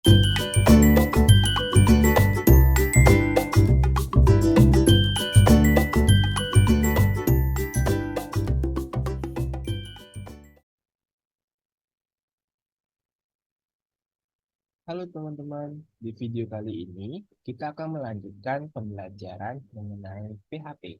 Halo teman-teman, di video kali ini kita akan melanjutkan pembelajaran mengenai PHP,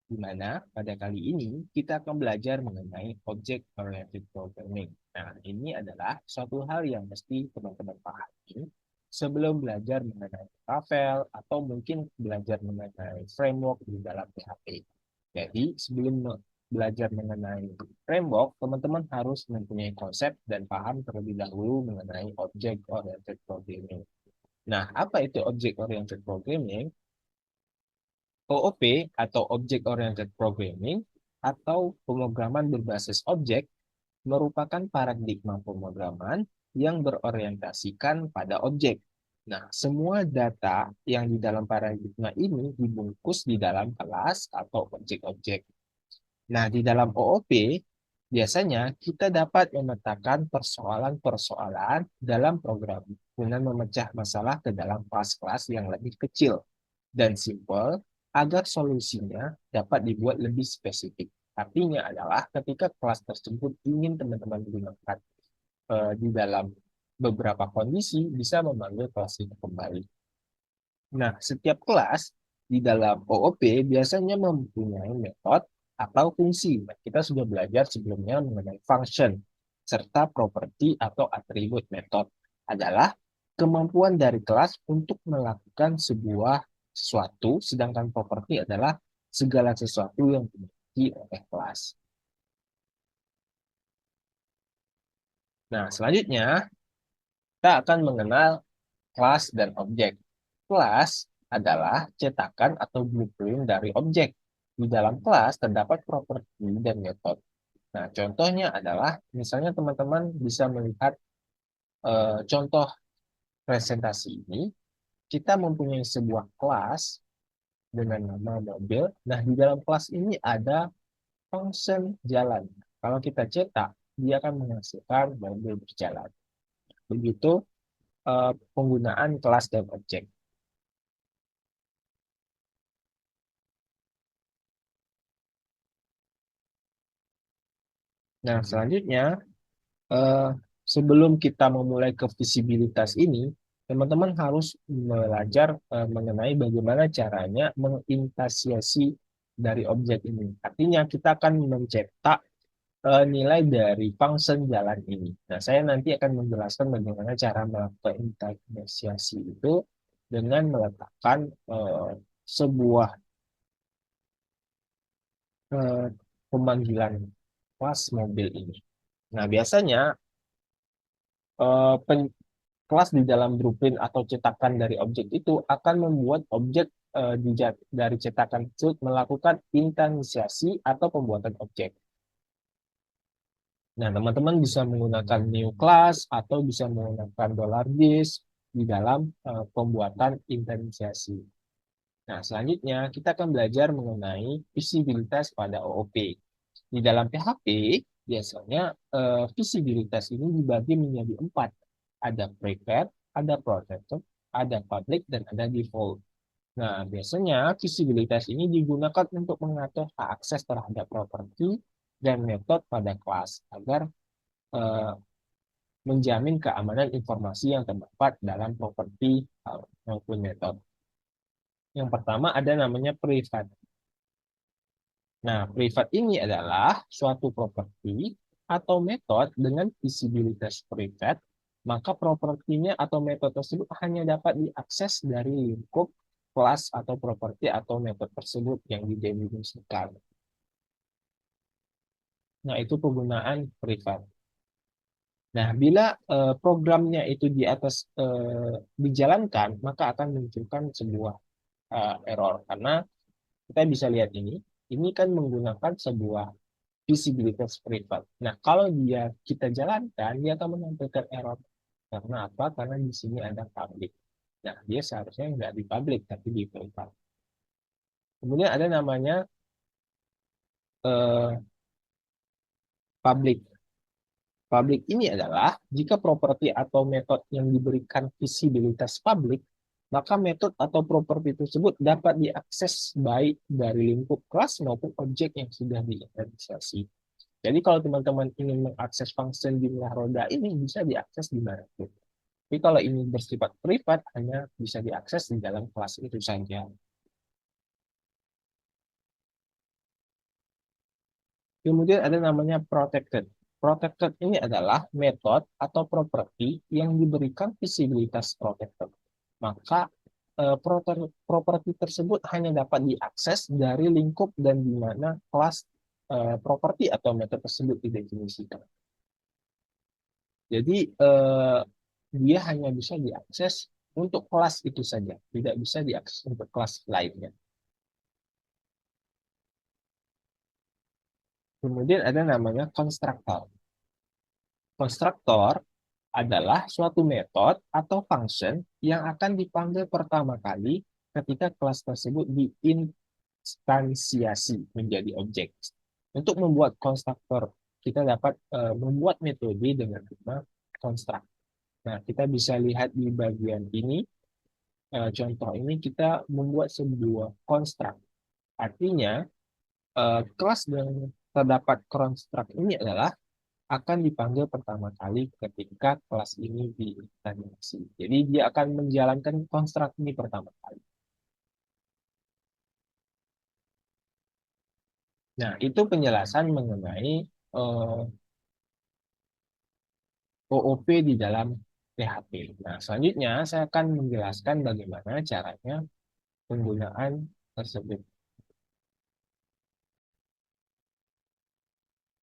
di mana pada kali ini kita akan belajar mengenai Object Oriented Programming. Nah, ini adalah suatu hal yang mesti teman-teman pahami sebelum belajar mengenai Ravel atau mungkin belajar mengenai framework di dalam PHP. Jadi, sebelum belajar mengenai framework, teman-teman harus mempunyai konsep dan paham terlebih dahulu mengenai Object Oriented Programming. Nah, apa itu Object Oriented Programming? OOP atau Object Oriented Programming atau pemrograman berbasis objek merupakan paradigma pemrograman yang berorientasikan pada objek. Nah, semua data yang di dalam paradigma ini dibungkus di dalam kelas atau objek-objek. Nah, di dalam OOP, biasanya kita dapat memetakan persoalan-persoalan dalam program dengan memecah masalah ke dalam kelas-kelas yang lebih kecil dan simpel agar solusinya dapat dibuat lebih spesifik. Artinya adalah ketika kelas tersebut ingin teman-teman gunakan di dalam beberapa kondisi, bisa memanggil kelas itu kembali. Nah, setiap kelas di dalam OOP biasanya mempunyai metode atau fungsi. Nah, kita sudah belajar sebelumnya mengenai function, serta properti atau atribut metode adalah kemampuan dari kelas untuk melakukan sebuah sesuatu, sedangkan properti adalah segala sesuatu yang dimiliki oleh kelas. Nah, selanjutnya kita akan mengenal kelas dan objek. Kelas adalah cetakan atau blueprint dari objek. Di dalam kelas terdapat properti dan metode. Nah, contohnya adalah misalnya teman-teman bisa melihat contoh presentasi ini. Kita mempunyai sebuah kelas dengan nama mobil. Nah, di dalam kelas ini ada function jalan. Kalau kita cetak, dia akan menghasilkan mobil berjalan. Begitu penggunaan kelas dan objek. Nah, selanjutnya, eh, sebelum kita memulai ke visibilitas ini, teman-teman harus belajar mengenai bagaimana caranya menginstansiasi dari objek ini. Artinya, kita akan mencetak nilai dari function jalan ini. Nah, saya nanti akan menjelaskan bagaimana cara melakukan instansiasi itu dengan meletakkan sebuah eh, pemanggilan kelas mobil ini. Nah, biasanya eh, kelas di dalam blueprint atau cetakan dari objek itu akan membuat objek dari cetakan tersebut melakukan instansiasi atau pembuatan objek. Nah, teman-teman bisa menggunakan new class atau bisa menggunakan $this di dalam pembuatan instansiasi. Nah, selanjutnya kita akan belajar mengenai visibilitas pada OOP. Di dalam PHP, biasanya visibilitas ini dibagi menjadi 4. Ada private, ada protected, ada public, dan ada default. Nah, biasanya visibilitas ini digunakan untuk mengatur akses terhadap properti dan metode pada kelas agar eh, menjamin keamanan informasi yang terdapat dalam properti maupun metode. Yang pertama ada namanya private. Nah, private ini adalah suatu properti atau metode dengan visibilitas private, maka propertinya atau metode tersebut hanya dapat diakses dari lingkup kelas atau properti atau metode tersebut yang didefinisikan. Nah, itu penggunaan private. Nah, bila programnya itu di atas dijalankan, maka akan munculkan sebuah error karena kita bisa lihat ini kan menggunakan sebuah visibilitas privat. Nah, kalau kita jalankan, dia akan menampilkan error. Karena apa? Karena di sini ada public. Nah, dia seharusnya nggak di public, tapi di privat. Kemudian ada namanya eh, public. Publik ini adalah jika properti atau metode yang diberikan visibilitas publik, maka metode atau properti tersebut dapat diakses baik dari lingkup kelas maupun objek yang sudah diinisialisasi. Jadi kalau teman-teman ingin mengakses function jumlah roda ini bisa diakses di mana pun. Tapi kalau ini bersifat privat, hanya bisa diakses di dalam kelas itu saja. Kemudian ada namanya protected. Protected ini adalah metode atau properti yang diberikan visibilitas protected. Maka properti tersebut hanya dapat diakses dari lingkup dan di mana kelas properti atau metode tersebut didefinisikan. Jadi dia hanya bisa diakses untuk kelas itu saja, tidak bisa diakses untuk kelas lainnya. Kemudian ada namanya konstruktor. Konstruktor adalah suatu metode atau function yang akan dipanggil pertama kali ketika kelas tersebut diinstansiasi menjadi objek. Untuk membuat konstruktor, kita dapat membuat metode dengan nama konstruk. Nah, kita bisa lihat di bagian ini, contoh ini kita membuat sebuah konstruk. Artinya, kelas yang terdapat konstruk ini adalah akan dipanggil pertama kali ketika kelas ini diinstansiasi. Jadi dia akan menjalankan konstruk ini pertama kali. Nah, itu penjelasan mengenai OOP di dalam PHP. Nah, selanjutnya saya akan menjelaskan bagaimana caranya penggunaan tersebut.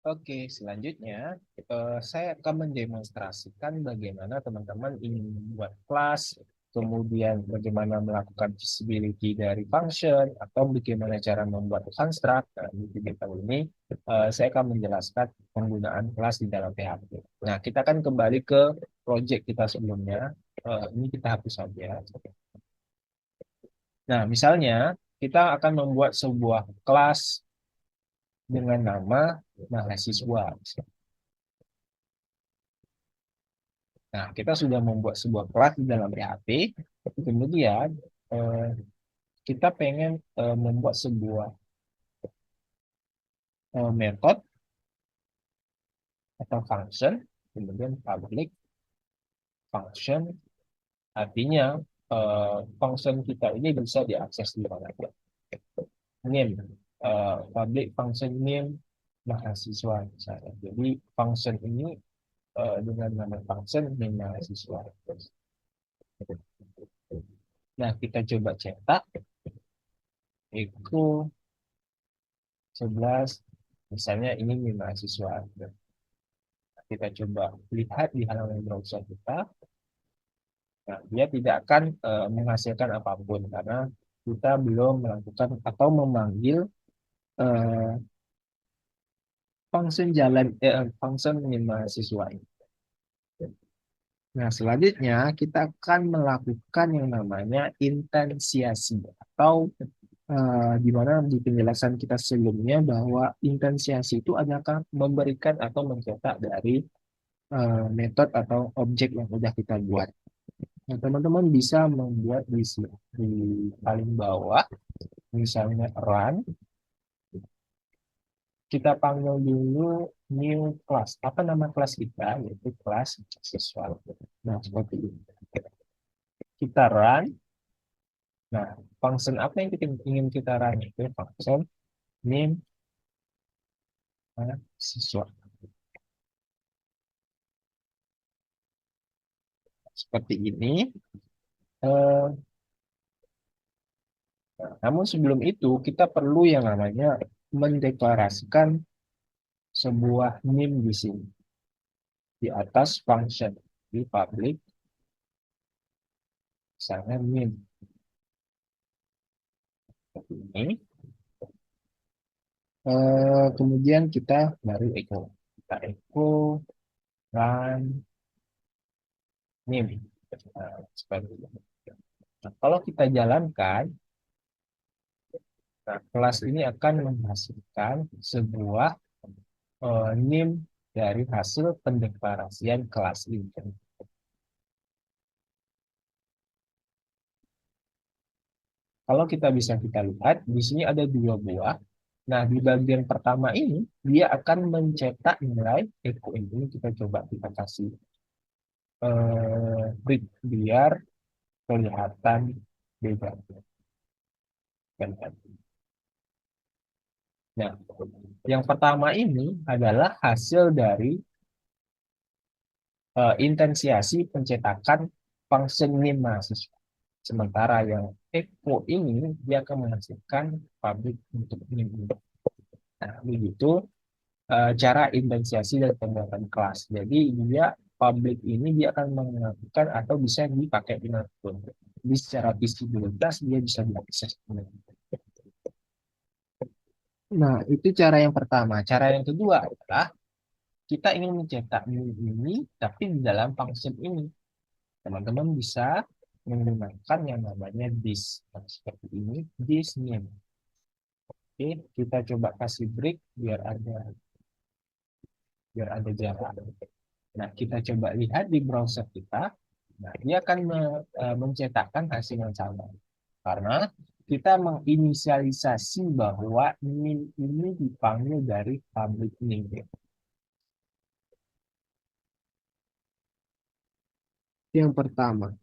Oke, selanjutnya saya akan mendemonstrasikan bagaimana teman-teman ingin membuat kelas, kemudian bagaimana melakukan visibility dari function, atau bagaimana cara membuat construct. Nah, di video ini saya akan menjelaskan penggunaan kelas di dalam PHP. Nah, kita akan kembali ke project kita sebelumnya. Ini kita hapus saja. Nah, misalnya kita akan membuat sebuah kelas dengan nama mahasiswa. Nah, kita sudah membuat sebuah kelas di dalam PHP, kemudian eh, kita pengen membuat sebuah metode atau function, kemudian public function, artinya function kita ini bisa diakses di mana saja. Name, public function name mahasiswa misalnya. Jadi function ini dengan nama function name mahasiswa. Nah, kita coba cetak echo 11, misalnya ini nih mahasiswa. Kita coba lihat di halaman browser kita. Nah, dia tidak akan menghasilkan apapun karena kita belum melakukan atau memanggil eh, function mahasiswa ini. Nah, selanjutnya kita akan melakukan yang namanya intensiasi atau di mana di penjelasan kita sebelumnya bahwa intensiasi itu adalah memberikan atau mencetak dari metode atau objek yang sudah kita buat. Nah, teman-teman bisa membuat di paling bawah, misalnya run, kita panggil dulu new class. Apa nama kelas kita? Yaitu kelas siswa. Nah, seperti ini. Kita run. Nah, function apa yang kita ingin kita run? Itu function name siswa. Seperti ini. Eh, Namun sebelum itu, kita perlu yang namanya mendeklarasikan sebuah name di sini. Di atas function. Di public, misalnya name. Seperti ini. Kemudian kita baru echo. Kita echo run name. Seperti itu. Nah, kalau kita jalankan, nah, kelas ini akan menghasilkan sebuah name dari hasil pendeklarasian kelas ini. Kalau kita lihat, di sini ada dua buah. Nah, di bagian pertama ini, dia akan mencetak nilai Eko ini. Kita coba kita kasih break biar kelihatan beda. Nah, yang pertama ini adalah hasil dari intensiasi pencetakan function min mahasiswa. Sementara yang Eko ini dia akan menghasilkan pabrik untuk min. Nah, begitu cara intensiasi dan pembuatan kelas. Jadi dia publik ini dia akan melakukan atau bisa dipakai dimanapun. Jadi secara visibilitas dia bisa diakses. Nah, itu cara yang pertama. Cara yang kedua adalah kita ingin mencetak meme ini, tapi di dalam function ini. Teman-teman bisa menggunakan yang namanya this. Nah, seperti ini, this meme. Oke, kita coba kasih break biar ada jarak. Nah, kita coba lihat di browser kita. Nah, dia akan mencetakkan hasil yang sama. Karena kita menginisialisasi bahwa ini dipanggil dari public name. Yang pertama.